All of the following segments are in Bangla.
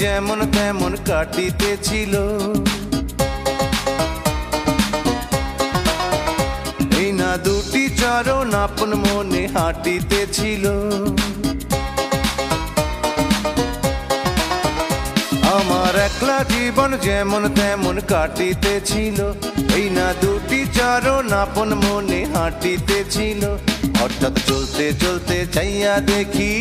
যেমন তেমন কাটিতেছিল। এই না দুটি চরণ আপন মনে হাঁটিতেছিল। আমার একলা জীবন যেমন তেমন কাটিতেছিল। এই না দুটি চরণ আপন মনে হাঁটিতেছিল। হঠাৎ চলতে চলতে চাইয়া দেখি,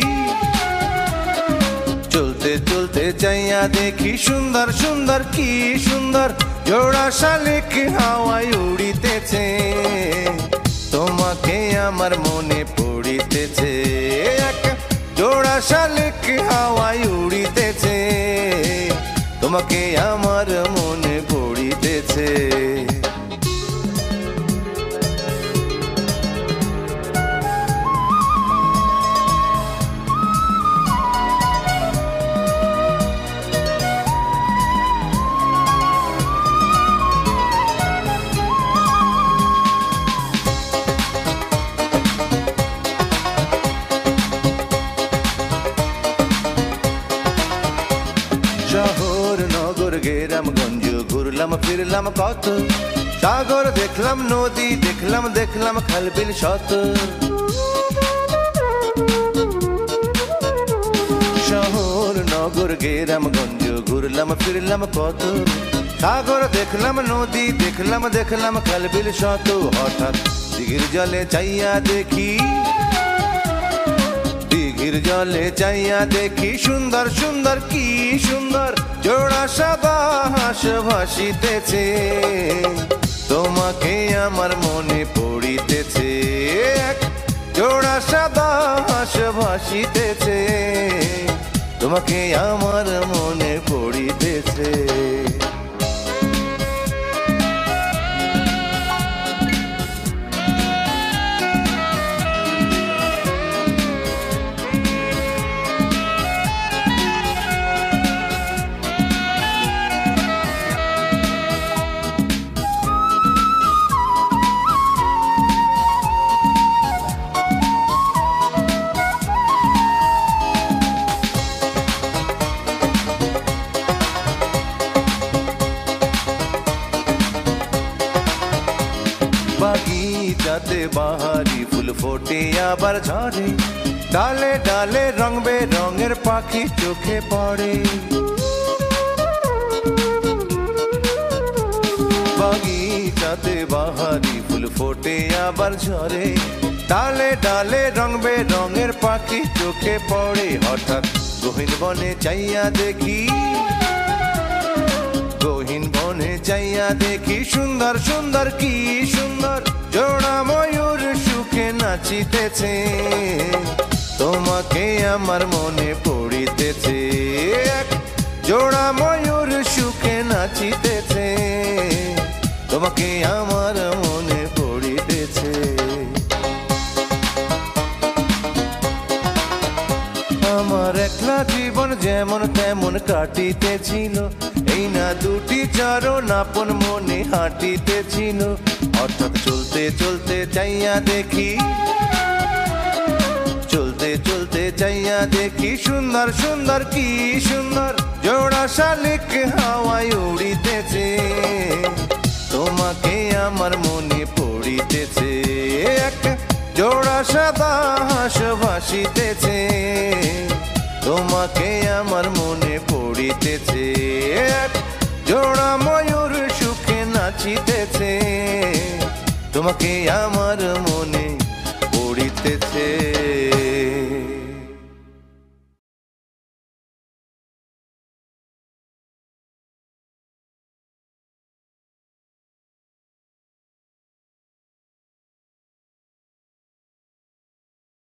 চলতে চলতে চাইয়া দেখি সুন্দর সুন্দর কি সুন্দর জোড়া শালিক হাওয়ায় উড়িতেছে। তোমাকে আমার মনে পড়িতেছে, এক জোড়া শালিক হাওয়ায় উড়িতেছে। তোমাকে আমার মনে পড়িতেছে। শহর নগর গ্রামগঞ্জ ঘুরলাম ফিরলাম কত, সাগর দেখলাম নদী দেখলাম দেখলাম খালবিল শত। শহর নগর গ্রামগঞ্জ ঘুরলাম ফিরলাম কত, সাগর দেখলাম নদী দেখলাম দেখলাম খালবিল শত। হঠাৎ দিঘির জলে চাইয়া দেখি, দিঘির জলে চাইয়া দেখি সুন্দর সুন্দর কি সুন্দর জোড়া সাদা হাঁস ভাসিতেছে। তোমাকে আমার মনে পড়িতেছে, এক জোড়া সাদা হাঁস ভাসিতেছে। তোমাকে আমার মনে পড়িতেছে। বাগিচাতে বাহারি ফুল ফোটে আবার ঝরে, ডালে ডালে রং বেরঙের পাখি চোখে পড়ে। বাগিচাতে বাহারি ফুল ফোটে আবার ঝরে, ডালে ডালে রং বেরঙের পাখি চোখে পড়ে। হঠাৎ গহীন বনে চাইয়া দেখি, গহীন বনে চাইয়া দেখি সুন্দর সুন্দর কি সুন্দর জোড়া ময়ূর সুখে নাচিতেছে। তোমাকে আমার মনে পড়িতেছে, এক জোড়া ময়ূর সুখে নাচিতেছে। তোমাকে আমার মনে পড়িতেছে। আমার একলা জীবন যেমন তেমন কাটিতেছিল। এই না দুটি চরণ আপন মনে হাঁটিতেছিল। হঠাৎ চলতে চলতে চাইয়া দেখি, চলতে চলতে চাইয়া দেখি সুন্দর সুন্দর কি সুন্দর জোড়া শালিক হাওয়ায় উড়িতেছে। তোমাকে আমার মনে পড়িতেছে, এক জোড়া সাদা হাঁস ভাসিতেছে। তোমাকে আমার মনে পড়িতেছে, এক জোড়া ময়ূর সুখে নাচিতেছে। তোমাকে আমার মনে পড়িতেছে।